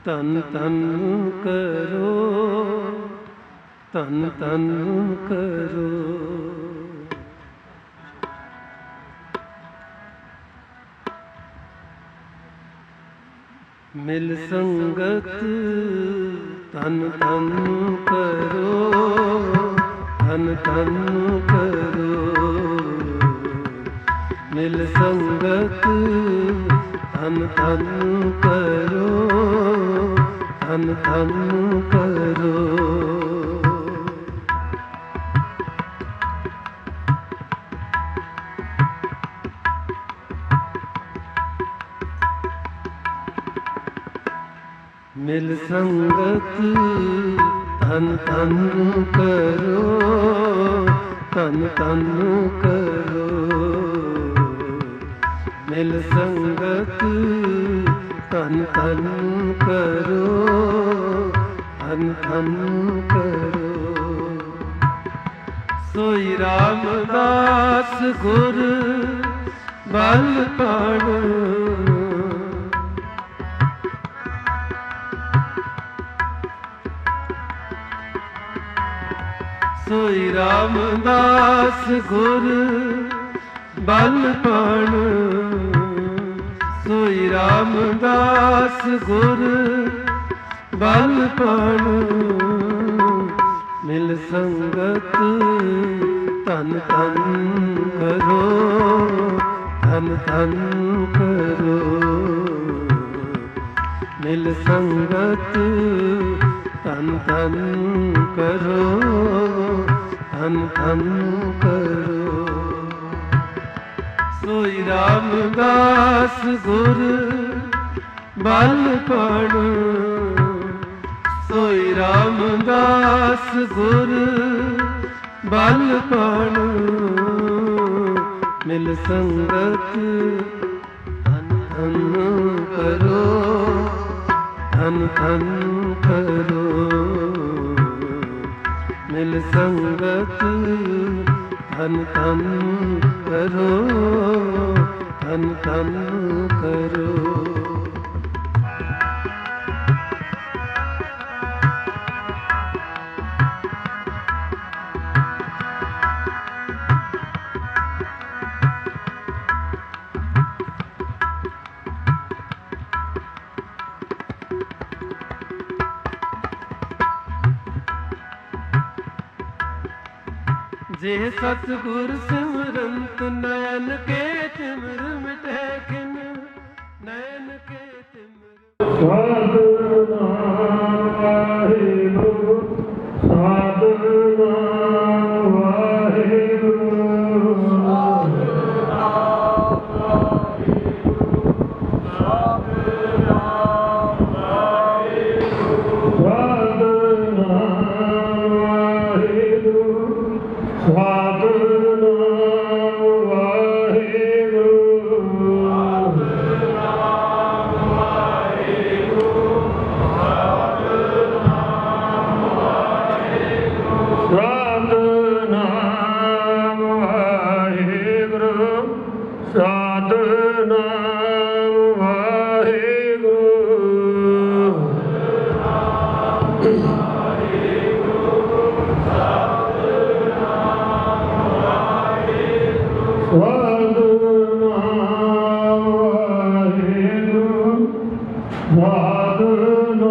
ਤਨ ਤਨ ਕਰੋ, ਤਨ ਤਨ ਕਰੋ। ਮਿਲ ਸੰਗਤ ਤਨ ਤਨ ਕਰੋ, ਤਨ ਤਨ ਕਰੋ। ਮਿਲ ਸੰਗਤ ਤਨ ਤਨ ਕਰੋ, ਤਨ ਤਨ ਕਰੋ। ਮਿਲ ਸੰਗਤ ਤਨ ਤਨ ਕਰੋ, ਤਨ ਤਨ ਕਰੋ। ਮਿਲ ਸੰਗਤ ਤਨ ਤਨ ਕਰੋ, ਤਨ ਤਨ ਕਰੋ। ਸੋਈ ਰਾਮਦਾਸ ਗੁਰ ਬਲ ਪਾਣੋ, ਸੋਈ ਰਾਮਦਾਸ ਗੁਰ ਬਲ ਪਾਣੋ। ਸੋਈ ਰਾਮਦਾਸ ਗੁਰ ਬਲ ਪਾਣੋ। ਮਿਲ ਸੰਗਤ ਤਨ ਤਨ ਕਰੋ, ਤਨ ਤਨ ਕਰੋ। ਮਿਲ ਸੰਗਤ ਤਨ ਤਨ ਕਰੋ, ਤਨ ਤਨ ਕਰੋ। ਸੋਈ ਰਾਮਦਾਸ ਗੁਰ ਬਲ ਪਾਣੋ। ਸੋਈ ਰਾਮਦਾਸ ਗੁਰ ਬਲ ਪਾਣੋ। ਮਿਲ ਸੰਗਤ ਤਨ ਤਨ ਕਰੋ, ਤਨ ਤਨ ਕਰੋ। ਮਿਲ ਸੰਗਤ ਤਨ ਤਨ ਕਰੋ, ਤਨ ਤਨ ਕਰੋ। ਜੇ ਸਤਿਗੁਰ ਸਿਮਰੰਤ ਨੈਣ ਕੇ ਤਿਮਰ ਮਿਟੇ ਕਿਨ, ਨੈਣ ਕੇ ਤਿਮਰ। ਸਤਿਨਾਮ ਵਾਹਿਗੁਰੂ, ਸਤਿਨਾਮ ਵਾਹਿਗੁਰੂ, ਸਤਿਨਾਮ ਵਾਹਿਗੁਰੂ, ਸਤਿਨਾਮ ਵਾਹਿਗੁਰੂ, ਸਤਿਨਾਮ ਵਾਹਿਗੁਰੂ, ਸਤਿਨਾਮ ਵਾਹਿਗੁਰੂ, ਸਤਿਨਾਮ ਵਾਹਿਗੁਰੂ, ਸਤਿਨਾਮ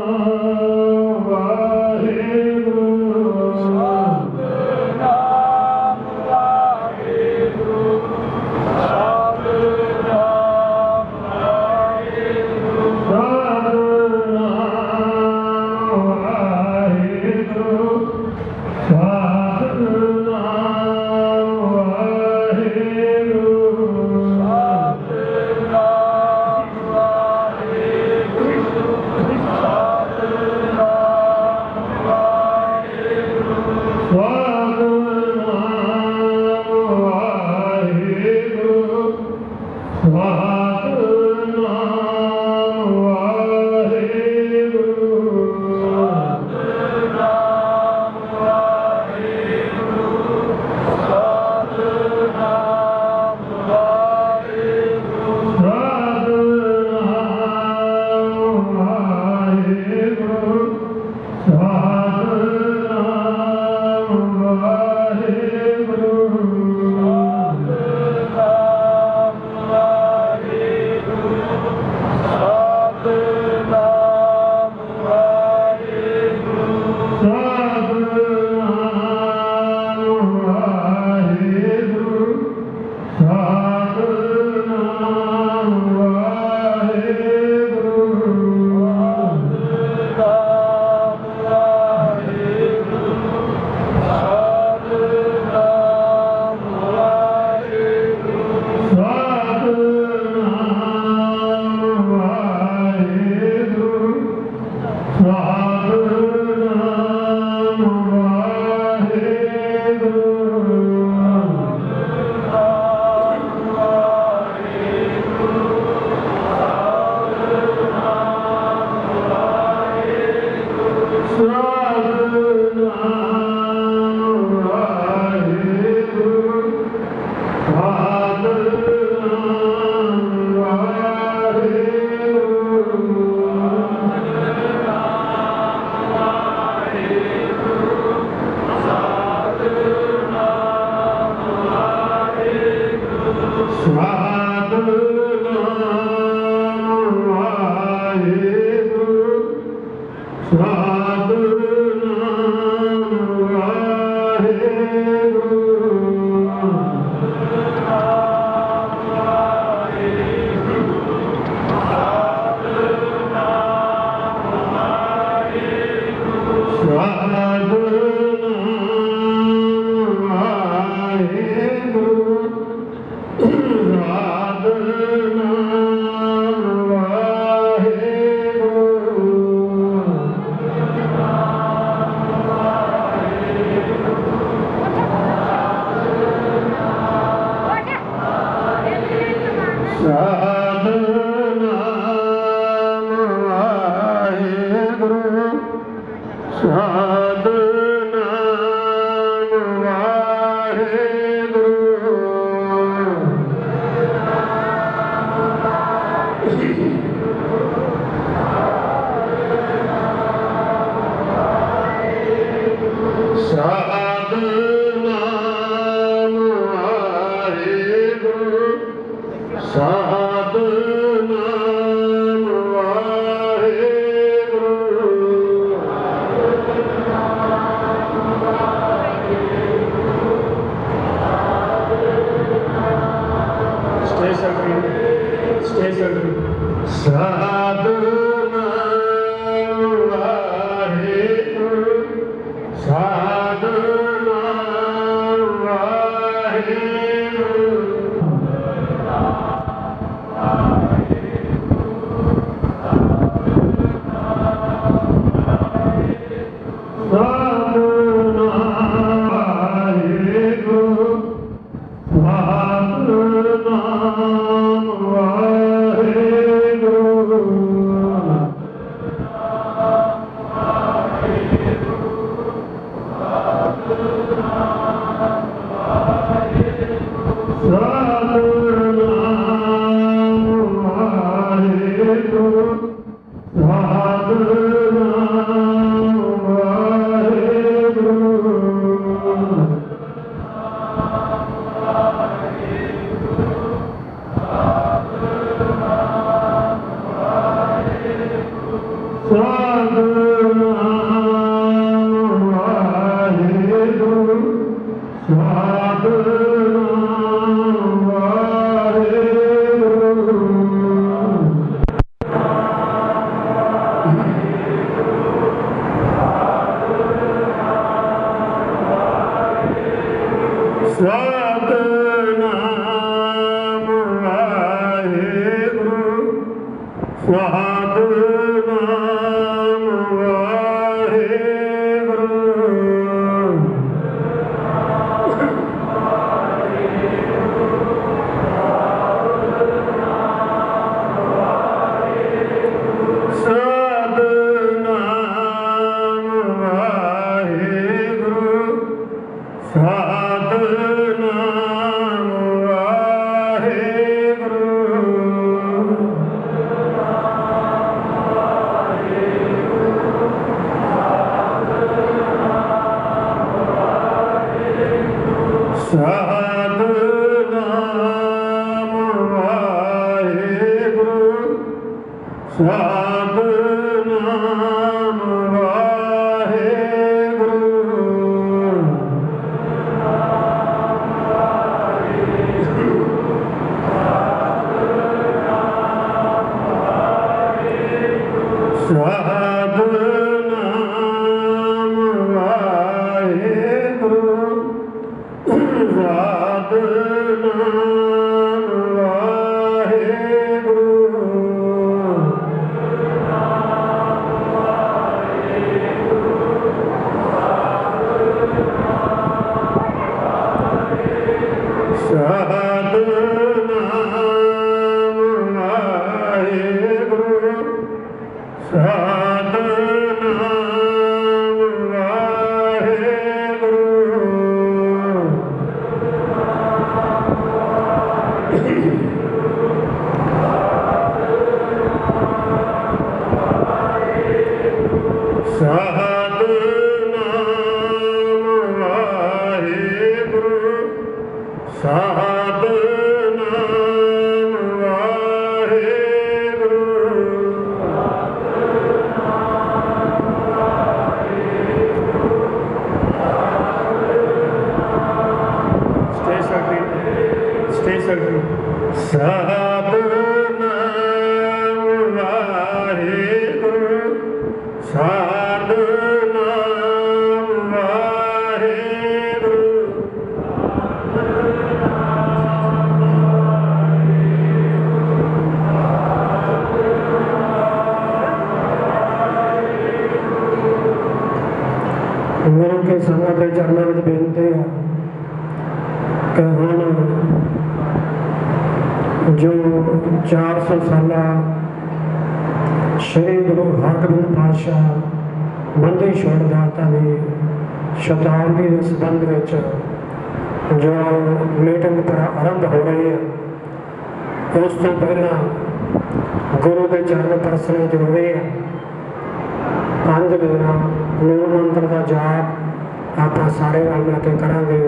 ਵਾਹਿਗੁਰੂ, ਸਤਿਨਾਮ ਵਾਹਿਗੁਰੂ, ਸਤਿਨਾਮ संगत के चरणों में बेनती है कि हुण जो 400 साल श्री गुरु हरगोबिंद पातशाह बंदी छोड़ दाता की शताब्दी के संबंध में जो मीटिंग पर आरंभ हो रही है, उस तो पहला गुरु के चरण परसने जरूरी है। 5 बेरा मूल मंत्र का जाप आप सारे रल मिल के करांगे।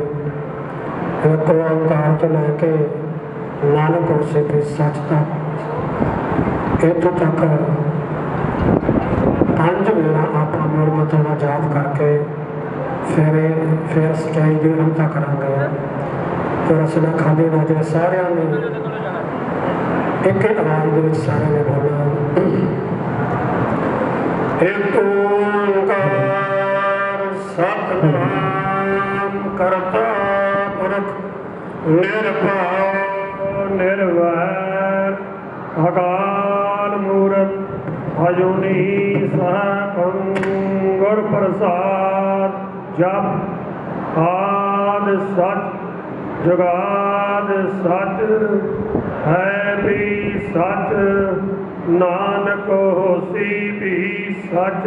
एक ओंकार तो लैके नानक उसे भी सच तक इतों तक 5 बेरा आप मूल मंत्र का जाप करके फिर स्टेज की रमता करांगे। फिर रसना खाली ना जाए, सारे ने एक आवाज के सारे ने बोलना, एक ओंकार सतनाम करता पुरख निर्भय निर्वैर अकाल मूरत अजूनी सहभं गुर प्रसाद जप आद सच जुगाद सच है भी सच नानक होसी भी सच।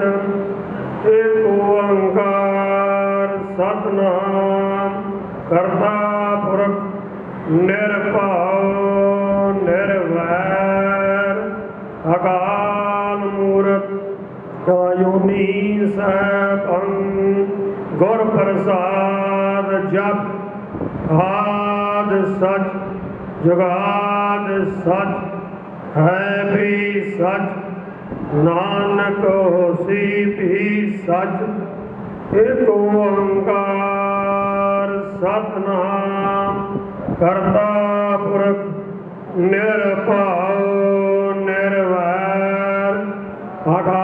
एक ओंकार सतनाम करता पुरख निर्भय निर्वैर अकाल मूरत अजूनी सहभं गुर प्रसाद जप आद सच जुगाद सच है भी सच नानक होसी भी सच। एक ओंकार सतनाम करता पुरख निर्भय निर्वैर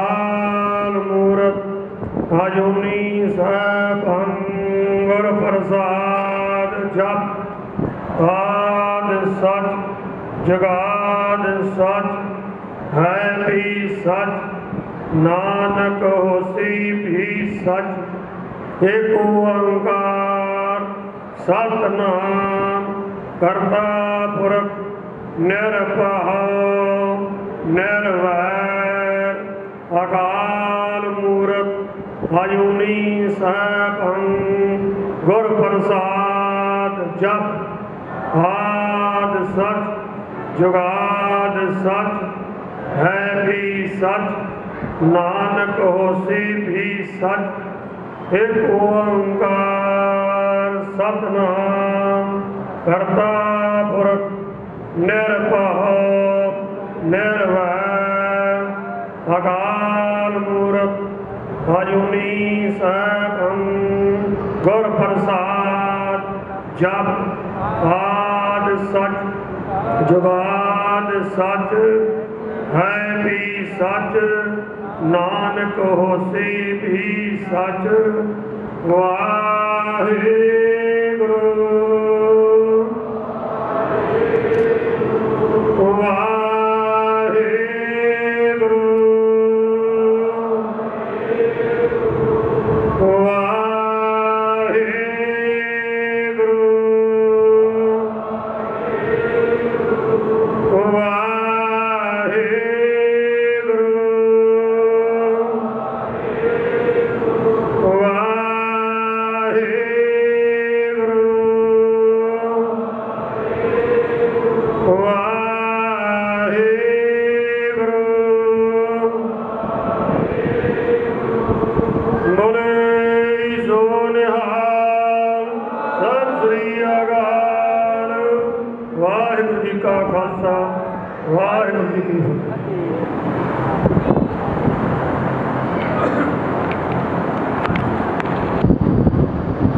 अकाल मूरत अजूनी सहभं गुर प्रसाद जप आद सच जुगाद सच है भी सच नानक होसी भी सच। एक ओंकार सतनाम करता पुरख निर्भय निर्वैर अकाल मूरत अजूनी सहभं गुर प्रसाद जप आद सच जुगाद सच है भी सच नानक होसी भी सच। एक ओंकार सतनाम करता पुरख निर्भय निर्वैर अकाल मूरत अजूनी सहभं गुर प्रसाद जप आद सच जुगाद सच है भी सच नानक होसी भी सच। वाहिगुरु वाहिगुरु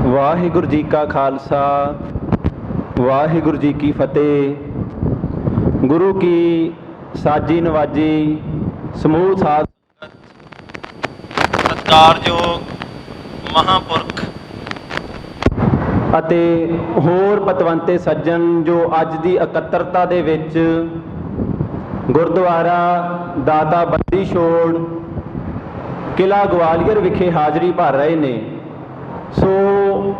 वाहिगुरु जी का खालसा वाहिगुरु जी की फतेह। गुरु की साजी नवाजी समूह साध सत्कारयोग महापुरख ਅਤੇ ਹੋਰ ਪਤਵੰਤੇ ਸੱਜਣ ਜੋ ਅੱਜ ਦੀ ਇਕੱਤਰਤਾ ਦੇ ਵਿੱਚ ਗੁਰਦੁਆਰਾ ਦਾਤਾ ਬੰਦੀ ਛੋੜ ਕਿਲ੍ਹਾ ਗਵਾਲੀਅਰ ਵਿਖੇ ਹਾਜ਼ਰੀ ਭਰ ਰਹੇ ਨੇ, ਸੋ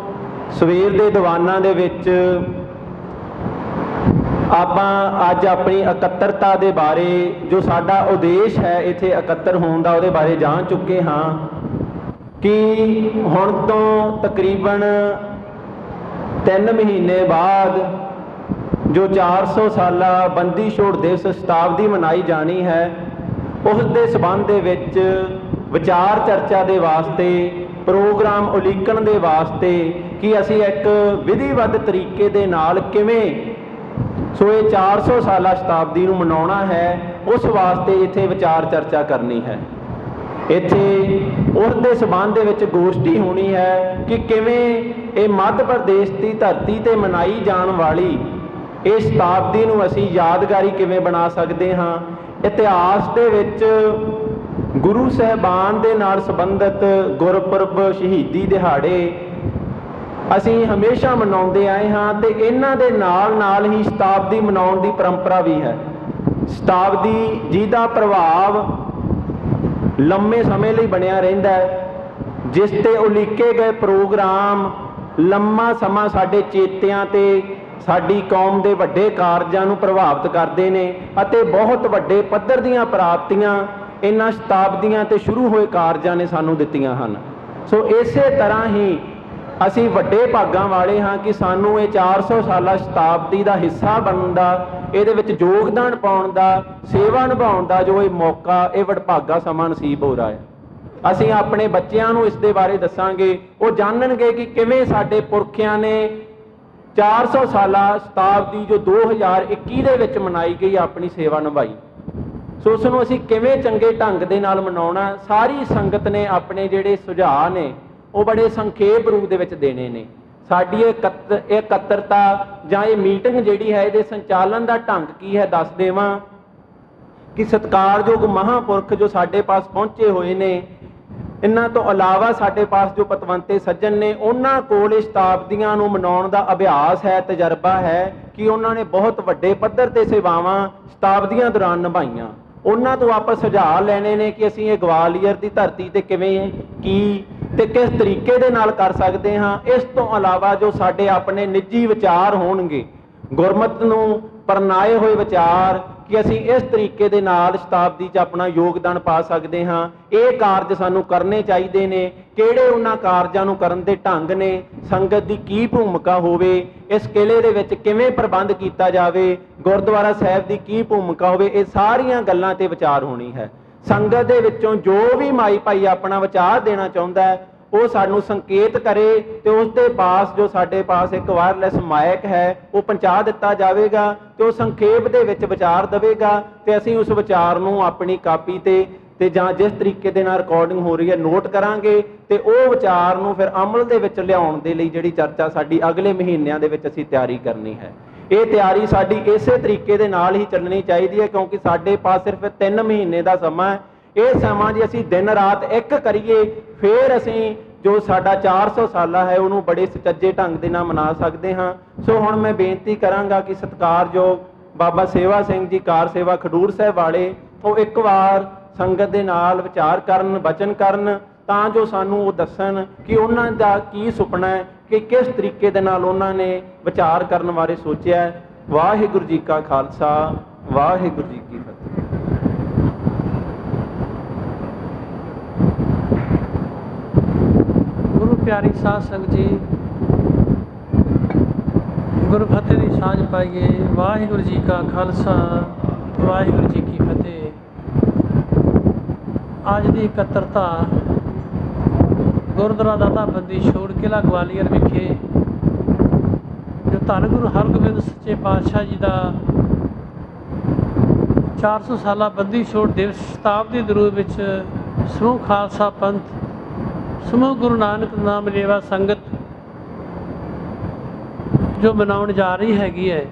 ਸਵੇਰ ਦੇ ਦੀਵਾਨਾਂ ਦੇ ਵਿੱਚ ਆਪਾਂ ਅੱਜ ਆਪਣੀ ਇਕੱਤਰਤਾ ਦੇ ਬਾਰੇ, ਜੋ ਸਾਡਾ ਉਦੇਸ਼ ਹੈ ਇੱਥੇ ਇਕੱਤਰ ਹੋਣ ਦਾ, ਉਹਦੇ ਬਾਰੇ ਜਾਣ ਚੁੱਕੇ ਹਾਂ ਕਿ ਹੁਣ ਤੋਂ ਤਕਰੀਬਨ 3 ਮਹੀਨੇ ਬਾਅਦ ਜੋ 400 ਸਾਲਾ ਬੰਦੀ ਛੋੜ ਦਿਵਸ ਸ਼ਤਾਬਦੀ ਮਨਾਈ ਜਾਣੀ ਹੈ, ਉਸ ਦੇ ਸਬੰਧ ਦੇ ਵਿੱਚ ਵਿਚਾਰ ਚਰਚਾ ਦੇ ਵਾਸਤੇ, ਪ੍ਰੋਗਰਾਮ ਉਲੀਕਣ ਦੇ ਵਾਸਤੇ ਕਿ ਅਸੀਂ ਇੱਕ ਵਿਧੀਵੱਧ ਤਰੀਕੇ ਦੇ ਨਾਲ ਕਿਵੇਂ ਸੋ ਇਹ 400 ਸਾਲਾ ਸ਼ਤਾਬਦੀ ਨੂੰ ਮਨਾਉਣਾ ਹੈ, ਉਸ ਵਾਸਤੇ ਇੱਥੇ ਵਿਚਾਰ ਚਰਚਾ ਕਰਨੀ ਹੈ। ਇੱਥੇ ਉਸ ਦੇ ਸਬੰਧ ਦੇ ਵਿੱਚ ਗੋਸ਼ਟੀ ਹੋਣੀ ਹੈ ਕਿ ਕਿਵੇਂ ਇਹ ਮੱਧ ਪ੍ਰਦੇਸ਼ ਦੀ ਧਰਤੀ ਤੇ ਮਨਾਈ ਜਾਣ ਵਾਲੀ ਇਹ ਸ਼ਤਾਬਦੀ ਨੂੰ ਅਸੀਂ ਯਾਦਗਾਰੀ ਕਿਵੇਂ ਬਣਾ ਸਕਦੇ ਹਾਂ। ਇਤਿਹਾਸ ਦੇ ਵਿੱਚ ਗੁਰੂ ਸਾਹਿਬਾਨ ਦੇ ਨਾਲ ਸੰਬੰਧਿਤ ਗੁਰਪੁਰਬ, ਸ਼ਹੀਦੀ ਦਿਹਾੜੇ ਅਸੀਂ ਹਮੇਸ਼ਾ ਮਨਾਉਂਦੇ ਆਏ ਹਾਂ ਤੇ ਇਹਨਾਂ ਦੇ ਨਾਲ ਹੀ ਸ਼ਤਾਬਦੀ ਮਨਾਉਣ ਦੀ ਪਰੰਪਰਾ ਵੀ ਹੈ। ਸ਼ਤਾਬਦੀ ਜਿਹਦਾ ਪ੍ਰਭਾਵ ਲੰਮੇ ਸਮੇਂ ਲਈ ਬਣਿਆ ਰਹਿੰਦਾ ਹੈ, ਜਿਸ ਤੇ ਉਲੀਕੇ ਗਏ ਪ੍ਰੋਗਰਾਮ ਲੰਮਾ ਸਮਾਂ ਸਾਡੇ ਚੇਤਿਆਂ ਤੇ ਸਾਡੀ ਕੌਮ ਦੇ ਵੱਡੇ ਕਾਰਜਾਂ ਨੂੰ ਪ੍ਰਭਾਵਿਤ ਕਰਦੇ ਨੇ ਅਤੇ ਬਹੁਤ ਵੱਡੇ ਪੱਧਰ ਦੀਆਂ ਪ੍ਰਾਪਤੀਆਂ ਇਹਨਾਂ ਸ਼ਤਾਬਦੀਆਂ ਤੇ ਸ਼ੁਰੂ ਹੋਏ ਕਾਰਜਾਂ ਨੇ ਸਾਨੂੰ ਦਿੱਤੀਆਂ ਹਨ। ਸੋ ਇਸੇ ਤਰ੍ਹਾਂ ਹੀ ਅਸੀਂ ਵੱਡੇ ਭਾਗਾਂ ਵਾਲੇ ਹਾਂ ਕਿ ਸਾਨੂੰ ਇਹ 400 ਸਾਲਾ ਸ਼ਤਾਬਦੀ ਦਾ ਹਿੱਸਾ ਬਣਨ ਦਾ, ਇਹਦੇ ਵਿੱਚ ਯੋਗਦਾਨ ਪਾਉਣ ਦਾ, ਸੇਵਾ ਨਿਭਾਉਣ ਦਾ ਜੋ ਇਹ ਮੌਕਾ, ਇਹ ਵਡਭਾਗਾ ਸਮਾਂ ਨਸੀਬ ਹੋ ਰਿਹਾ ਹੈ। ਅਸੀਂ ਆਪਣੇ ਬੱਚਿਆਂ ਨੂੰ ਇਸ ਦੇ ਬਾਰੇ ਦੱਸਾਂਗੇ, ਉਹ ਜਾਣਨਗੇ ਕਿ ਕਿਵੇਂ ਸਾਡੇ ਪੁਰਖਿਆਂ ਨੇ 400 ਸਾਲਾ ਸ਼ਤਾਬਦੀ ਜੋ 2021 ਦੇ ਵਿੱਚ ਮਨਾਈ ਗਈ ਆਪਣੀ ਸੇਵਾ ਨਿਭਾਈ। ਸੋ ਉਸ ਨੂੰ ਅਸੀਂ ਕਿਵੇਂ ਚੰਗੇ ਢੰਗ ਦੇ ਨਾਲ ਮਨਾਉਣਾ, ਸਾਰੀ ਸੰਗਤ ਨੇ ਆਪਣੇ ਜਿਹੜੇ ਸੁਝਾਅ ਨੇ ਉਹ ਬੜੇ ਸੰਖੇਪ ਰੂਪ ਦੇ ਵਿੱਚ ਦੇਣੇ ਨੇ। ਸਾਡੀ ਇਹ ਇਕੱਤਰਤਾ ਜਾਂ ਇਹ ਮੀਟਿੰਗ ਜਿਹੜੀ ਹੈ, ਇਹਦੇ ਸੰਚਾਲਨ ਦਾ ਢੰਗ ਕੀ ਹੈ ਦੱਸ ਦੇਵਾਂ ਕਿ ਸਤਿਕਾਰਯੋਗ ਮਹਾਂਪੁਰਖ ਜੋ ਸਾਡੇ ਪਾਸ ਪਹੁੰਚੇ ਹੋਏ ਨੇ, ਇਹਨਾਂ ਤੋਂ ਇਲਾਵਾ ਸਾਡੇ ਪਾਸ ਜੋ ਪਤਵੰਤੇ ਸੱਜਣ ਨੇ, ਉਹਨਾਂ ਕੋਲ ਇਹ ਸ਼ਤਾਬਦੀਆਂ ਨੂੰ ਮਨਾਉਣ ਦਾ ਅਭਿਆਸ ਹੈ, ਤਜਰਬਾ ਹੈ ਕਿ ਉਹਨਾਂ ਨੇ ਬਹੁਤ ਵੱਡੇ ਪੱਧਰ ਤੇ ਸੇਵਾਵਾਂ ਸ਼ਤਾਬਦੀਆਂ ਦੌਰਾਨ ਨਿਭਾਈਆਂ। ਉਹਨਾਂ ਤੋਂ ਆਪਾਂ ਸੁਝਾਅ ਲੈਣੇ ਨੇ ਕਿ ਅਸੀਂ ਇਹ ਗਵਾਲੀਅਰ ਦੀ ਧਰਤੀ ਤੇ ਕਿਵੇਂ, ਕੀ ਤੇ ਕਿਸ ਤਰੀਕੇ ਦੇ ਨਾਲ ਕਰ ਸਕਦੇ ਹਾਂ। ਇਸ ਤੋਂ ਇਲਾਵਾ ਜੋ ਸਾਡੇ ਆਪਣੇ ਨਿੱਜੀ ਵਿਚਾਰ ਹੋਣਗੇ, ਗੁਰਮਤ ਨੂੰ ਪਰਨਾਏ ਹੋਏ ਵਿਚਾਰ ਕਿ ਅਸੀਂ ਇਸ ਤਰੀਕੇ ਦੇ ਨਾਲ ਸ਼ਤਾਬਦੀ 'ਚ ਆਪਣਾ ਯੋਗਦਾਨ ਪਾ ਸਕਦੇ ਹਾਂ, ਇਹ ਕਾਰਜ ਸਾਨੂੰ ਕਰਨੇ ਚਾਹੀਦੇ ਨੇ। ਕਿਹੜੇ ਉਹਨਾਂ ਕਾਰਜਾਂ ਨੂੰ ਕਰਨ ਦੇ ਢੰਗ ਨੇ, ਸੰਗਤ ਦੀ ਕੀ ਭੂਮਿਕਾ ਹੋਵੇ, ਇਸ ਕਿਲੇ ਦੇ ਵਿੱਚ ਕਿਵੇਂ ਪ੍ਰਬੰਧ ਕੀਤਾ ਜਾਵੇ, ਗੁਰਦੁਆਰਾ ਸਾਹਿਬ ਦੀ ਕੀ ਭੂਮਿਕਾ ਹੋਵੇ, ਇਹ ਸਾਰੀਆਂ ਗੱਲਾਂ ਤੇ ਵਿਚਾਰ ਹੋਣੀ ਹੈ। ਸੰਗਤ ਦੇ ਵਿੱਚੋਂ ਜੋ ਵੀ ਮਾਈ ਭਾਈ ਆਪਣਾ ਵਿਚਾਰ ਦੇਣਾ ਚਾਹੁੰਦਾ ਹੈ, ਉਹ ਸਾਨੂੰ ਸੰਕੇਤ ਕਰੇ ਤੇ ਉਸ ਦੇ ਪਾਸ ਜੋ ਸਾਡੇ ਪਾਸ ਇੱਕ ਵਾਇਰਲੈਸ ਮਾਈਕ ਹੈ ਉਹ ਪਹੁੰਚਾ ਦਿੱਤਾ ਜਾਵੇਗਾ ਤੇ ਉਹ ਸੰਖੇਪ ਦੇ ਵਿੱਚ ਵਿਚਾਰ ਦੇਵੇਗਾ ਤੇ ਅਸੀਂ ਉਸ ਵਿਚਾਰ ਨੂੰ ਆਪਣੀ ਕਾਪੀ ਤੇ ਜਾਂ ਜਿਸ ਤਰੀਕੇ ਦੇ ਨਾਲ ਰਿਕਾਰਡਿੰਗ ਹੋ ਰਹੀ ਹੈ ਨੋਟ ਕਰਾਂਗੇ ਤੇ ਉਹ ਵਿਚਾਰ ਨੂੰ ਫਿਰ ਅਮਲ ਦੇ ਵਿੱਚ ਲਿਆਉਣ ਦੇ ਲਈ ਜਿਹੜੀ ਚਰਚਾ ਸਾਡੀ ਅਗਲੇ ਮਹੀਨਿਆਂ ਦੇ ਵਿੱਚ ਅਸੀਂ ਤਿਆਰੀ ਕਰਨੀ ਹੈ। ਇਹ ਤਿਆਰੀ ਸਾਡੀ ਇਸੇ ਤਰੀਕੇ ਦੇ ਨਾਲ ਹੀ ਚੱਲਣੀ ਚਾਹੀਦੀ ਹੈ, ਕਿਉਂਕਿ ਸਾਡੇ ਪਾਸ ਸਿਰਫ 3 ਮਹੀਨੇ ਦਾ ਸਮਾਂ ਹੈ। ਇਹ ਸਮਾਂ ਜੇ ਅਸੀਂ ਦਿਨ ਰਾਤ ਇੱਕ ਕਰੀਏ, ਫਿਰ ਅਸੀਂ ਜੋ ਸਾਡਾ 400 ਸਾਲਾ ਹੈ ਉਹਨੂੰ ਬੜੇ ਸੁਚੱਜੇ ਢੰਗ ਦੇ ਨਾਲ ਮਨਾ ਸਕਦੇ ਹਾਂ। ਸੋ ਹੁਣ ਮੈਂ ਬੇਨਤੀ ਕਰਾਂਗਾ ਕਿ ਸਤਿਕਾਰਯੋਗ ਬਾਬਾ ਸੇਵਾ ਸਿੰਘ ਜੀ ਕਾਰ ਸੇਵਾ ਖਡੂਰ ਸਾਹਿਬ ਵਾਲੇ, ਉਹ ਇੱਕ ਵਾਰ ਸੰਗਤ ਦੇ ਨਾਲ ਵਿਚਾਰ ਕਰਨ, ਬਚਨ ਕਰਨ, ਤਾਂ ਜੋ ਸਾਨੂੰ ਉਹ ਦੱਸਣ ਕਿ ਉਹਨਾਂ ਦਾ ਕੀ ਸੁਪਨਾ ਹੈ, ਕਿ ਕਿਸ ਤਰੀਕੇ ਦੇ ਨਾਲ ਉਹਨਾਂ ਨੇ ਵਿਚਾਰ ਕਰਨ ਬਾਰੇ ਸੋਚਿਆ। ਵਾਹਿਗੁਰੂ ਜੀ ਕਾ ਖਾਲਸਾ, ਵਾਹਿਗੁਰੂ ਜੀ ਕੀ ਫਤਿਹ। ਗੁਰੂ ਪਿਆਰੀ ਸਾਧ ਸੰਗਤ ਜੀ, ਗੁਰੂ ਫਤਿਹ ਦੀ ਸਾਂਝ ਪਾਈਏ। ਵਾਹਿਗੁਰੂ ਜੀ ਕਾ ਖਾਲਸਾ, ਵਾਹਿਗੁਰੂ ਜੀ ਕੀ ਫਤਿਹ। ਅੱਜ ਦੀ ਇਕੱਤਰਤਾ ਗੁਰਦੁਆਰਾ ਦਾਤਾ ਬੰਦੀ ਛੋੜ ਕਿਲ੍ਹਾ ਗਵਾਲੀਅਰ ਵਿਖੇ ਜੋ ਧੰਨ ਗੁਰੂ ਹਰਗੋਬਿੰਦ ਸੱਚੇ ਪਾਤਸ਼ਾਹ ਜੀ ਦਾ 400 ਸਾਲਾ ਬੰਦੀ ਛੋੜ ਦਿਵਸ ਸ਼ਤਾਬਦੀ ਦੇ ਰੂਪ ਵਿੱਚ ਸਮੂਹ ਖਾਲਸਾ ਪੰਥ, ਸਮੂਹ ਗੁਰੂ ਨਾਨਕ ਨਾਮ ਲੇਵਾ ਸੰਗਤ ਜੋ ਮਨਾਉਣ ਜਾ ਰਹੀ ਹੈਗੀ ਹੈ,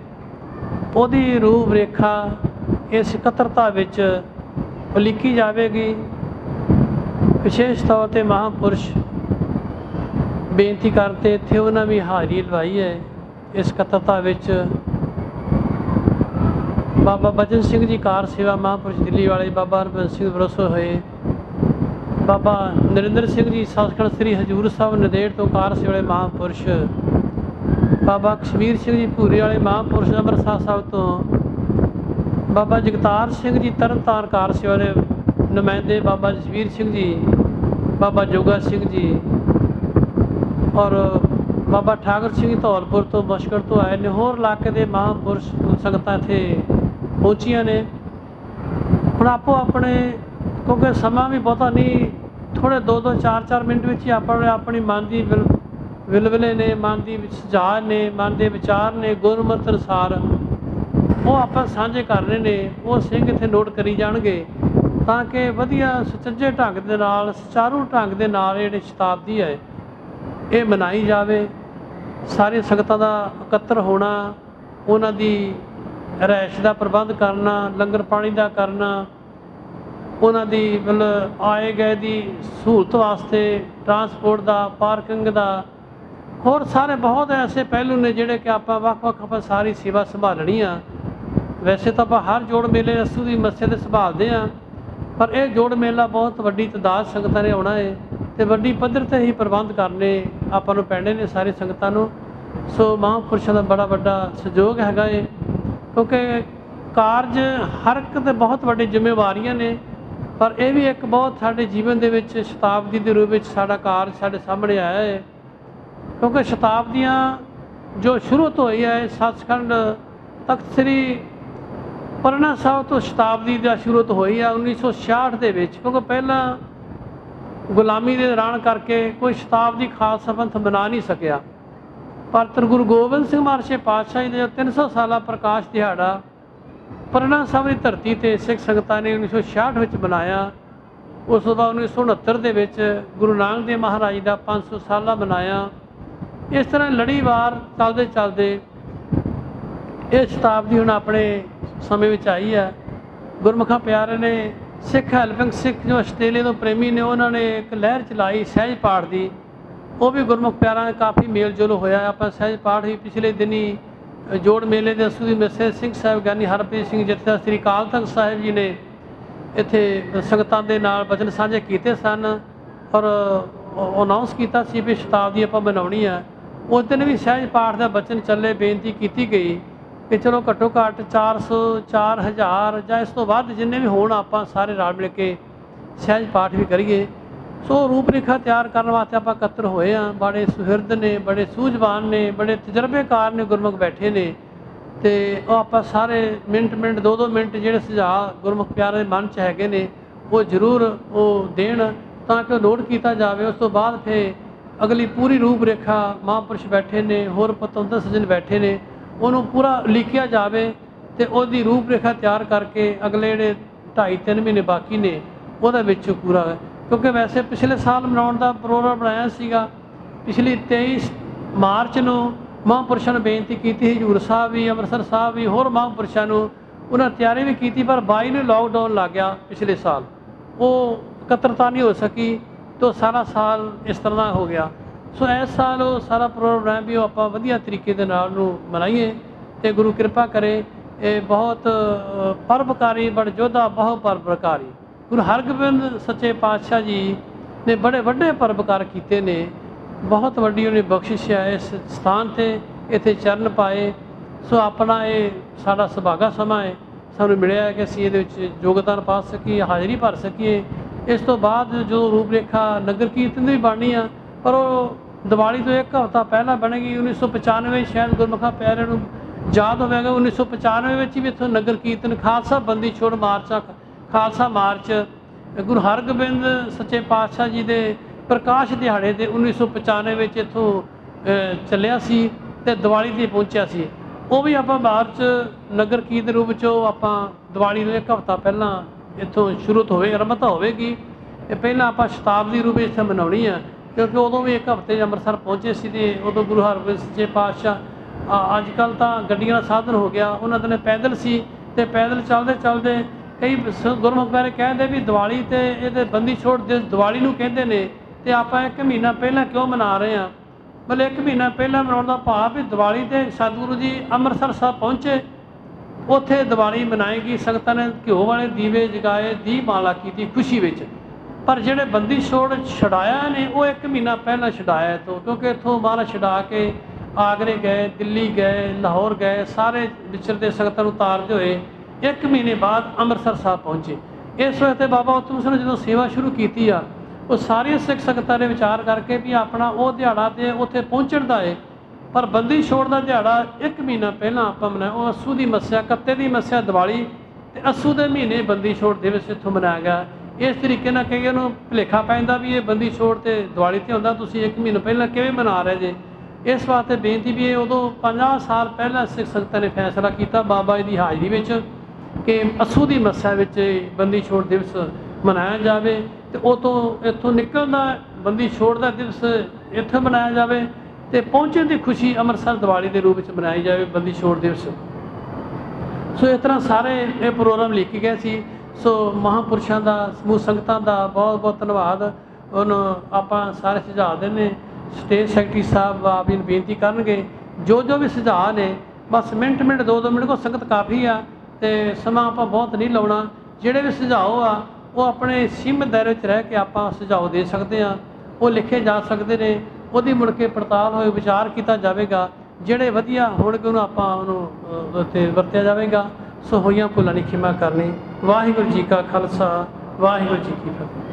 ਉਹਦੀ ਰੂਪ ਰੇਖਾ ਇਸ ਇਕੱਤਰਤਾ ਵਿੱਚ ਉਲੀਕੀ ਜਾਵੇਗੀ। ਵਿਸ਼ੇਸ਼ ਤੌਰ 'ਤੇ ਮਹਾਂਪੁਰਸ਼ ਬੇਨਤੀ ਕਰਨ 'ਤੇ ਇੱਥੇ ਉਹਨਾਂ ਵੀ ਹਾਜ਼ਰੀ ਲਵਾਈ ਹੈ। ਇਸ ਇਕੱਤਰਤਾ ਵਿੱਚ ਬਾਬਾ ਬਚਨ ਸਿੰਘ ਜੀ ਕਾਰ ਸੇਵਾ ਮਹਾਂਪੁਰਸ਼ ਦਿੱਲੀ ਵਾਲੇ, ਬਾਬਾ ਹਰਭਜਨ ਸਿੰਘ ਵਰਸੋਂ ਹੋਏ, ਬਾਬਾ ਨਰਿੰਦਰ ਸਿੰਘ ਜੀ ਸੱਚਖੰਡ ਸ੍ਰੀ ਹਜ਼ੂਰ ਸਾਹਿਬ ਨੰਦੇੜ ਤੋਂ ਕਾਰ ਸੇਵਾ ਵਾਲੇ ਮਹਾਂਪੁਰਸ਼, ਬਾਬਾ ਕਸ਼ਮੀਰ ਸਿੰਘ ਜੀ ਭੂਰੇ ਵਾਲੇ ਮਹਾਂਪੁਰਸ਼ ਅੰਮ੍ਰਿਤਸਰ ਸਾਹਿਬ ਤੋਂ, ਬਾਬਾ ਜਗਤਾਰ ਸਿੰਘ ਜੀ ਤਰਨਤਾਰਨ ਕਾਰ ਸੇਵਾ ਦੇ ਨੁਮਾਇੰਦੇ, ਬਾਬਾ ਜਸਵੀਰ ਸਿੰਘ ਜੀ, ਬਾਬਾ ਜੋਗਾ ਸਿੰਘ ਜੀ ਔਰ ਬਾਬਾ ਠਾਕਰ ਸਿੰਘ ਜੀ ਧੌਲਪੁਰ ਤੋਂ ਮਸ਼ਕੜ ਤੋਂ ਆਏ ਨੇ। ਹੋਰ ਇਲਾਕੇ ਦੇ ਮਹਾਂਪੁਰਸ਼ ਸੰਗਤਾਂ ਇੱਥੇ ਪਹੁੰਚੀਆਂ ਨੇ। ਹੁਣ ਆਪੋ ਆਪਣੇ, ਕਿਉਂਕਿ ਸਮਾਂ ਵੀ ਬਹੁਤਾ ਨਹੀਂ, ਥੋੜ੍ਹੇ 2-2 4-4 ਮਿੰਟ ਵਿੱਚ ਹੀ ਆਪਣੀ ਮਨ ਦੀ ਵਿਲਵਲੇ ਨੇ, ਮਨ ਦੀ ਸੁਝਾਅ ਨੇ, ਮਨ ਦੇ ਵਿਚਾਰ ਨੇ ਗੁਰਮਤਿ ਅਨੁਸਾਰ ਉਹ ਆਪਾਂ ਸਾਂਝੇ ਕਰਨੇ ਨੇ। ਉਹ ਸਿੰਘ ਇੱਥੇ ਨੋਟ ਕਰੀ ਜਾਣਗੇ ਤਾਂ ਕਿ ਵਧੀਆ ਸੁਚੱਜੇ ਢੰਗ ਦੇ ਨਾਲ, ਸੁਚਾਰੂ ਢੰਗ ਦੇ ਨਾਲ ਜਿਹੜੀ ਸ਼ਤਾਬਦੀ ਹੈ ਇਹ ਮਨਾਈ ਜਾਵੇ। ਸਾਰੀ ਸੰਗਤਾਂ ਦਾ ਇਕੱਤਰ ਹੋਣਾ, ਉਹਨਾਂ ਦੀ ਰਿਹਾਇਸ਼ ਦਾ ਪ੍ਰਬੰਧ ਕਰਨਾ, ਲੰਗਰ ਪਾਣੀ ਦਾ ਕਰਨਾ, ਉਹਨਾਂ ਦੀ ਮਤਲਬ ਆਏ ਗਏ ਦੀ ਸਹੂਲਤ ਵਾਸਤੇ ਟਰਾਂਸਪੋਰਟ ਦਾ, ਪਾਰਕਿੰਗ ਦਾ, ਹੋਰ ਸਾਰੇ ਬਹੁਤ ਐਸੇ ਪਹਿਲੂ ਨੇ ਜਿਹੜੇ ਕਿ ਆਪਾਂ ਵੱਖ-ਵੱਖ ਆਪਾਂ ਸਾਰੀ ਸੇਵਾ ਸੰਭਾਲਣੀ ਆ। ਵੈਸੇ ਤਾਂ ਆਪਾਂ ਹਰ ਜੋੜ ਮੇਲੇ ਰਸੂ ਦੀ ਮੱਸੇ 'ਤੇ ਸੰਭਾਲਦੇ ਹਾਂ, ਪਰ ਇਹ ਜੋੜ ਮੇਲਾ ਬਹੁਤ ਵੱਡੀ ਤਾਦਾਦ ਸੰਗਤਾਂ ਨੇ ਆਉਣਾ ਹੈ ਅਤੇ ਵੱਡੀ ਪੱਧਰ 'ਤੇ ਹੀ ਪ੍ਰਬੰਧ ਕਰਨੇ ਆਪਾਂ ਨੂੰ ਪੈਣੇ ਨੇ ਸਾਰੀ ਸੰਗਤਾਂ ਨੂੰ। ਸੋ ਮਹਾਂਪੁਰਸ਼ਾਂ ਦਾ ਬੜਾ ਵੱਡਾ ਸਹਿਯੋਗ ਹੈਗਾ ਏ, ਕਿਉਂਕਿ ਕਾਰਜ ਹਰ ਇੱਕ 'ਤੇ ਬਹੁਤ ਵੱਡੀ ਜ਼ਿੰਮੇਵਾਰੀਆਂ ਨੇ, ਪਰ ਇਹ ਵੀ ਇੱਕ ਬਹੁਤ ਸਾਡੇ ਜੀਵਨ ਦੇ ਵਿੱਚ ਸ਼ਤਾਬਦੀ ਦੇ ਰੂਪ ਵਿੱਚ ਸਾਡਾ ਕਾਰਜ ਸਾਡੇ ਸਾਹਮਣੇ ਆਇਆ ਹੈ। ਕਿਉਂਕਿ ਸ਼ਤਾਬਦੀਆਂ ਜੋ ਸ਼ੁਰੂ ਤੋਂ ਹੋਈ ਹੈ ਸੱਚਖੰਡ ਤਖਤ ਸ੍ਰੀ ਪਟਨਾ ਸਾਹਿਬ ਤੋਂ ਸ਼ਤਾਬਦੀ ਦਾ ਸ਼ੁਰੂਆਤ ਹੋਈ ਆ 1966 ਦੇ ਵਿੱਚ, ਕਿਉਂਕਿ ਪਹਿਲਾਂ ਗੁਲਾਮੀ ਦੇ ਦੌਰਾਨ ਕਰਕੇ ਕੋਈ ਸ਼ਤਾਬਦੀ ਖਾਸ ਪੰਥ ਬਣਾ ਨਹੀਂ ਸਕਿਆ। ਪਰ ਧੰਨ ਗੁਰੂ ਗੋਬਿੰਦ ਸਿੰਘ ਮਹਾਰਾਜ ਪਾਤਸ਼ਾਹ ਜੀ ਦੇ 300 ਸਾਲਾ ਪ੍ਰਕਾਸ਼ ਦਿਹਾੜਾ ਪਟਨਾ ਸਾਹਿਬ ਦੀ ਧਰਤੀ 'ਤੇ ਸਿੱਖ ਸੰਗਤਾਂ ਨੇ 1966 ਵਿੱਚ ਬਣਾਇਆ। ਉਸ ਤੋਂ ਬਾਅਦ 1969 ਦੇ ਵਿੱਚ ਗੁਰੂ ਨਾਨਕ ਦੇਵ ਮਹਾਰਾਜ ਦਾ 500 ਸਾਲਾ ਬਣਾਇਆ। ਇਸ ਤਰ੍ਹਾਂ ਲੜੀਵਾਰ ਚੱਲਦੇ ਚੱਲਦੇ ਇਹ ਸ਼ਤਾਬਦੀ ਹੁਣ ਆਪਣੇ ਸਮੇਂ ਵਿੱਚ ਆਈ ਹੈ। ਗੁਰਮੁਖਾਂ ਪਿਆਰੇ ਨੇ ਸਿੱਖ ਹੈਲਪਿੰਗ ਸਿੱਖ ਜੋ ਆਸਟ੍ਰੇਲੀਆ ਤੋਂ ਪ੍ਰੇਮੀ ਨੇ, ਉਹਨਾਂ ਨੇ ਇੱਕ ਲਹਿਰ ਚਲਾਈ ਸਹਿਜ ਪਾਠ ਦੀ। ਉਹ ਵੀ ਗੁਰਮੁਖ ਪਿਆਰਾਂ ਨਾਲ ਕਾਫੀ ਮੇਲ ਜੋਲ ਹੋਇਆ। ਆਪਾਂ ਸਹਿਜ ਪਾਠ ਵੀ ਪਿਛਲੇ ਦਿਨੀ ਜੋੜ ਮੇਲੇ ਦੇ ਅਸੂ ਦੀ ਮਿਸੇ ਸਿੰਘ ਸਾਹਿਬ ਗਿਆਨੀ ਹਰਪ੍ਰੀਤ ਸਿੰਘ ਜਥੇਦਾਰ ਸ੍ਰੀ ਅਕਾਲ ਤਖਤ ਸਾਹਿਬ ਜੀ ਨੇ ਇੱਥੇ ਸੰਗਤਾਂ ਦੇ ਨਾਲ ਬਚਨ ਸਾਂਝੇ ਕੀਤੇ ਸਨ ਔਰ ਅਨਾਉਂਸ ਕੀਤਾ ਸੀ ਵੀ ਸ਼ਤਾਬਦੀ ਆਪਾਂ ਮਨਾਉਣੀ ਆ। ਉਸ ਦਿਨ ਵੀ ਸਹਿਜ ਪਾਠ ਦਾ ਬਚਨ ਚੱਲੇ, ਬੇਨਤੀ ਕੀਤੀ ਗਈ ਕਿ ਚਲੋ ਘੱਟੋ ਘੱਟ 400 4000 ਜਾਂ ਇਸ ਤੋਂ ਵੱਧ ਜਿੰਨੇ ਵੀ ਹੋਣ ਆਪਾਂ ਸਾਰੇ ਰਲ ਮਿਲ ਕੇ ਸਹਿਜ ਪਾਠ ਵੀ ਕਰੀਏ। ਸੋ ਰੂਪ ਰੇਖਾ ਤਿਆਰ ਕਰਨ ਵਾਸਤੇ ਆਪਾਂ ਇਕੱਤਰ ਹੋਏ ਹਾਂ। ਬੜੇ ਸੁਹਿਰਦ ਨੇ, ਬੜੇ ਸੂਝਵਾਨ ਨੇ, ਬੜੇ ਤਜਰਬੇਕਾਰ ਨੇ ਗੁਰਮੁਖ ਬੈਠੇ ਨੇ, ਅਤੇ ਉਹ ਆਪਾਂ ਸਾਰੇ ਮਿੰਟ 2-2 ਮਿੰਟ ਜਿਹੜੇ ਸੁਝਾਅ ਗੁਰਮੁਖ ਪਿਆਰੇ ਦੇ ਮਨ 'ਚ ਹੈਗੇ ਨੇ ਉਹ ਜ਼ਰੂਰ ਉਹ ਦੇਣ ਤਾਂ ਕਿ ਉਹ ਨੋਟ ਕੀਤਾ ਜਾਵੇ। ਉਸ ਤੋਂ ਬਾਅਦ ਫਿਰ ਅਗਲੀ ਪੂਰੀ ਰੂਪ ਰੇਖਾ ਮਹਾਂਪੁਰਸ਼ ਬੈਠੇ ਨੇ, ਹੋਰ ਪਤਵੰਤਰ ਸੱਜਣ ਬੈਠੇ ਨੇ, ਉਹਨੂੰ ਪੂਰਾ ਲਿਖਿਆ ਜਾਵੇ ਅਤੇ ਉਹਦੀ ਰੂਪ ਰੇਖਾ ਤਿਆਰ ਕਰਕੇ ਅਗਲੇ ਜਿਹੜੇ 2.5-3 ਮਹੀਨੇ ਬਾਕੀ ਨੇ ਉਹਦੇ ਵਿੱਚ ਪੂਰਾ। ਕਿਉਂਕਿ ਵੈਸੇ ਪਿਛਲੇ ਸਾਲ ਮਨਾਉਣ ਦਾ ਪ੍ਰੋਗਰਾਮ ਬਣਾਇਆ ਸੀਗਾ, ਪਿਛਲੀ 23 ਮਾਰਚ ਨੂੰ ਮਹਾਂਪੁਰਸ਼ਾਂ ਨੂੰ ਬੇਨਤੀ ਕੀਤੀ ਸੀ, ਹਜ਼ੂਰ ਸਾਹਿਬ ਵੀ, ਅੰਮ੍ਰਿਤਸਰ ਸਾਹਿਬ ਵੀ, ਹੋਰ ਮਹਾਂਪੁਰਸ਼ਾਂ ਨੂੰ ਉਹਨਾਂ ਤਿਆਰੀ ਵੀ ਕੀਤੀ, ਪਰ 22 ਨੂੰ ਲੋਕਡਾਊਨ ਲੱਗ ਗਿਆ ਪਿਛਲੇ ਸਾਲ, ਉਹ ਇਕੱਤਰਤਾ ਨਹੀਂ ਹੋ ਸਕੀ ਅਤੇ ਸਾਰਾ ਸਾਲ ਇਸ ਤਰ੍ਹਾਂ ਦਾ ਹੋ ਗਿਆ। ਸੋ ਇਸ ਸਾਲ ਉਹ ਸਾਰਾ ਪ੍ਰੋਗਰਾਮ ਵੀ ਉਹ ਆਪਾਂ ਵਧੀਆ ਤਰੀਕੇ ਦੇ ਨਾਲ ਨੂੰ ਮਨਾਈਏ ਅਤੇ ਗੁਰੂ ਕਿਰਪਾ ਕਰੇ। ਇਹ ਬਹੁਤ ਪਰਵਕਾਰੀ, ਬੜ ਯੋਧਾ ਬਹੁ ਪਰਵਕਾਰੀ ਗੁਰੂ ਹਰਗੋਬਿੰਦ ਸੱਚੇ ਪਾਤਸ਼ਾਹ ਜੀ ਨੇ ਬੜੇ ਵੱਡੇ ਪਰਵਕਾਰ ਕੀਤੇ ਨੇ। ਬਹੁਤ ਵੱਡੀ ਉਹਨੇ ਬਖਸ਼ਿਸ਼ ਹੈ ਇਸ ਸਥਾਨ 'ਤੇ ਇੱਥੇ ਚਰਨ ਪਾਏ। ਸੋ ਆਪਣਾ ਇਹ ਸਾਡਾ ਸੁਭਾਗਾ ਸਮਾਂ ਹੈ, ਸਾਨੂੰ ਮਿਲਿਆ ਕਿ ਅਸੀਂ ਇਹਦੇ ਵਿੱਚ ਯੋਗਦਾਨ ਪਾ ਸਕੀਏ, ਹਾਜ਼ਰੀ ਭਰ ਸਕੀਏ। ਇਸ ਤੋਂ ਬਾਅਦ ਜੋ ਰੂਪ ਰੇਖਾ ਨਗਰ ਕੀਰਤਨ ਦੀ ਵੀ ਬਣਨੀ ਆ, ਪਰ ਉਹ ਦੀਵਾਲੀ ਤੋਂ 1 ਹਫ਼ਤਾ ਪਹਿਲਾਂ ਬਣੇਗੀ। 1995 ਸ਼ਾਇਦ ਗੁਰਮੁਖਾਂ ਪਿਆਰਿਆਂ ਨੂੰ ਯਾਦ ਹੋਵੇਗਾ, 1995 ਵਿੱਚ ਵੀ ਇੱਥੋਂ ਨਗਰ ਕੀਰਤਨ ਖਾਲਸਾ ਬੰਦੀ ਛੋੜ ਮਾਰਚ, ਖਾਲਸਾ ਮਾਰਚ ਗੁਰੂ ਹਰਗੋਬਿੰਦ ਸੱਚੇ ਪਾਤਸ਼ਾਹ ਜੀ ਦੇ ਪ੍ਰਕਾਸ਼ ਦਿਹਾੜੇ ਦੇ 1995 ਵਿੱਚ ਇੱਥੋਂ ਚੱਲਿਆ ਸੀ ਅਤੇ ਦੀਵਾਲੀ 'ਤੇ ਪਹੁੰਚਿਆ ਸੀ। ਉਹ ਵੀ ਆਪਾਂ ਮਾਰਚ ਨਗਰ ਕੀਰਤਨ ਰੂਪ 'ਚ ਉਹ ਆਪਾਂ ਦੀਵਾਲੀ ਤੋਂ 1 ਹਫ਼ਤਾ ਪਹਿਲਾਂ ਇੱਥੋਂ ਸ਼ੁਰੂ ਆਰੰਭਤਾ ਹੋਵੇਗੀ। ਇਹ ਪਹਿਲਾਂ ਆਪਾਂ ਸ਼ਤਾਬਦੀ ਰੂਪ ਇੱਥੇ ਮਨਾਉਣੀ ਆ, ਕਿਉਂਕਿ ਉਦੋਂ ਵੀ 1 ਹਫ਼ਤੇ ਅੰਮ੍ਰਿਤਸਰ ਪਹੁੰਚੇ ਸੀ ਅਤੇ ਉਦੋਂ ਗੁਰੂ ਹਰਗੋਬਿੰਦ ਸੱਚੇ ਪਾਤਸ਼ਾਹ ਅੱਜ ਕੱਲ੍ਹ ਤਾਂ ਗੱਡੀਆਂ ਦਾ ਸਾਧਨ ਹੋ ਗਿਆ, ਉਹਨਾਂ ਦਿਨ ਪੈਦਲ ਸੀ ਅਤੇ ਪੈਦਲ ਚੱਲਦੇ ਚੱਲਦੇ ਕਈ ਗੁਰਮੁਖ ਪਿਆਰੇ ਕਹਿੰਦੇ ਵੀ ਦੀਵਾਲੀ 'ਤੇ ਇਹਦੇ ਬੰਦੀ ਛੋੜ ਦਿਵਸ ਦੀਵਾਲੀ ਨੂੰ ਕਹਿੰਦੇ ਨੇ ਅਤੇ ਆਪਾਂ 1 ਮਹੀਨਾ ਪਹਿਲਾਂ ਕਿਉਂ ਮਨਾ ਰਹੇ ਹਾਂ। ਮਤਲਬ 1 ਮਹੀਨਾ ਪਹਿਲਾਂ ਮਨਾਉਣ ਦਾ ਭਾਵ ਵੀ ਦੀਵਾਲੀ 'ਤੇ ਸਤਿਗੁਰੂ ਜੀ ਅੰਮ੍ਰਿਤਸਰ ਸਾਹਿਬ ਪਹੁੰਚੇ, ਉੱਥੇ ਦੀਵਾਲੀ ਮਨਾਏਗੀ। ਸੰਗਤਾਂ ਨੇ ਘਿਓ ਵਾਲੇ ਦੀਵੇ ਜਗਾਏ, ਦੀਪਮਾਲਾ ਕੀਤੀ ਖੁਸ਼ੀ ਵਿੱਚ। ਪਰ ਜਿਹੜੇ ਬੰਦੀ ਛੋੜ ਛਡਾਇਆ ਨੇ ਉਹ 1 ਮਹੀਨਾ ਪਹਿਲਾਂ ਛਡਾਇਆ ਤੋਂ, ਕਿਉਂਕਿ ਇੱਥੋਂ ਮਹਾਰਾਜ ਛਡਾ ਕੇ ਆਗਰੇ ਗਏ, ਦਿੱਲੀ ਗਏ, ਲਾਹੌਰ ਗਏ, ਸਾਰੇ ਵਿਚਰਦੇ ਸੰਗਤਾਂ ਨੂੰ ਉਤਾਰਦੇ ਹੋਏ 1 ਮਹੀਨੇ ਬਾਅਦ ਅੰਮ੍ਰਿਤਸਰ ਸਾਹਿਬ ਪਹੁੰਚੇ। ਇਸ ਵੇਲੇ ਤੇ ਬਾਬਾ ਉਤਮ ਸਿੰਘ ਨੇ ਜਦੋਂ ਸੇਵਾ ਸ਼ੁਰੂ ਕੀਤੀ ਆ, ਉਹ ਸਾਰੀਆਂ ਸਿੱਖ ਸੰਗਤਾਂ ਨੇ ਵਿਚਾਰ ਕਰਕੇ ਵੀ ਆਪਣਾ ਉਹ ਦਿਹਾੜਾ ਤੇ ਉੱਥੇ ਪਹੁੰਚਣ ਦਾ ਹੈ, ਪਰ ਬੰਦੀ ਛੋੜ ਦਾ ਦਿਹਾੜਾ 1 ਮਹੀਨਾ ਪਹਿਲਾਂ ਆਪਾਂ ਮਨਾਇਆ। ਉਹ ਅੱਸੂ ਦੀ ਮੱਸਿਆ, ਕੱਤੇ ਦੀ ਮੱਸਿਆ ਦੀਵਾਲੀ ਤੇ ਅੱਸੂ ਦੇ ਮਹੀਨੇ ਬੰਦੀ ਛੋੜ ਦਿਵਸ ਇੱਥੋਂ ਮਨਾਇਆ ਗਿਆ। ਇਸ ਤਰੀਕੇ ਨਾਲ ਕਈ ਨੂੰ ਭੁਲੇਖਾ ਪੈਂਦਾ ਵੀ ਇਹ ਬੰਦੀ ਛੋੜ ਤੇ ਦੀਵਾਲੀ ਤੇ ਹੁੰਦਾ, ਤੁਸੀਂ 1 ਮਹੀਨਾ ਪਹਿਲਾਂ ਕਿਵੇਂ ਮਨਾ ਰਹੇ ਜੇ। ਇਸ ਵਾਸਤੇ ਬੇਨਤੀ ਵੀ ਇਹ ਉਦੋਂ 50 ਸਾਲ ਪਹਿਲਾਂ ਸਿੱਖ ਸੰਗਤਾਂ ਨੇ ਫੈਸਲਾ ਕੀਤਾ ਬਾਬਾ ਜੀ ਦੀ ਹਾਜ਼ਰੀ ਵਿੱਚ ਕਿ ਅੱਸੂ ਦੀ ਮੱਸਿਆ ਵਿੱਚ ਬੰਦੀ ਛੋੜ ਦਿਵਸ ਮਨਾਇਆ ਜਾਵੇ, ਤੇ ਉਹ ਤੋਂ ਇੱਥੋਂ ਨਿਕਲਦਾ ਬੰਦੀ ਛੋੜ ਦਾ ਦਿਵਸ ਇੱਥੇ ਮਨਾਇਆ ਜਾਵੇ, ਤੇ ਪਹੁੰਚਣ ਦੀ ਖੁਸ਼ੀ ਅੰਮ੍ਰਿਤਸਰ ਦੀਵਾਲੀ ਦੇ ਰੂਪ ਵਿੱਚ ਮਨਾਈ ਜਾਵੇ ਬੰਦੀ ਛੋੜ ਦਿਵਸ। ਸੋ ਇਸ ਤਰ੍ਹਾਂ ਸਾਰੇ ਇਹ ਪ੍ਰੋਗਰਾਮ ਲਿਖੇ ਗਏ ਸੀ। ਸੋ ਮਹਾਂਪੁਰਸ਼ਾਂ ਦਾ, ਸਮੂਹ ਸੰਗਤਾਂ ਦਾ ਬਹੁਤ ਬਹੁਤ ਧੰਨਵਾਦ। ਉਹਨੂੰ ਆਪਾਂ ਸਾਰੇ ਸੁਝਾਅ ਦਿੰਦੇ, ਸਟੇਜ ਸੈਕਟਰੀ ਸਾਹਿਬ ਆਪ ਜੀ ਨੂੰ ਬੇਨਤੀ ਕਰਨਗੇ ਜੋ ਵੀ ਸੁਝਾਅ ਨੇ, ਬਸ ਮਿੰਟ 2 ਮਿੰਟ ਕੋ ਸੰਗਤ ਕਾਫੀ ਆ ਤੇ ਸਮਾਂ ਆਪਾਂ ਬਹੁਤ ਨਹੀਂ ਲਾਉਣਾ। ਜਿਹੜੇ ਵੀ ਸੁਝਾਅ ਆ ਉਹ ਆਪਣੇ ਸੀਮਤ ਦਾਇਰੇ ਵਿੱਚ ਰਹਿ ਕੇ ਆਪਾਂ ਸੁਝਾਅ ਦੇ ਸਕਦੇ ਹਾਂ, ਉਹ ਲਿਖੇ ਜਾ ਸਕਦੇ ਨੇ, ਉਹਦੀ ਮੁੜ ਕੇ ਪੜਤਾਲ ਹੋਏ, ਵਿਚਾਰ ਕੀਤਾ ਜਾਵੇਗਾ, ਜਿਹੜੇ ਵਧੀਆ ਹੋਣਗੇ ਉਹਨੂੰ ਆਪਾਂ ਉਹਨੂੰ ਉੱਤੇ ਵਰਤਿਆ ਜਾਵੇਗਾ। ਸੋ ਹੋਈਆਂ ਭੁੱਲਾਂ ਦੀ ਖਿਮਾ ਕਰਨੀ। ਵਾਹਿਗੁਰੂ ਜੀ ਕਾ ਖਾਲਸਾ, ਵਾਹਿਗੁਰੂ ਜੀ ਕੀ ਫਤਿਹ।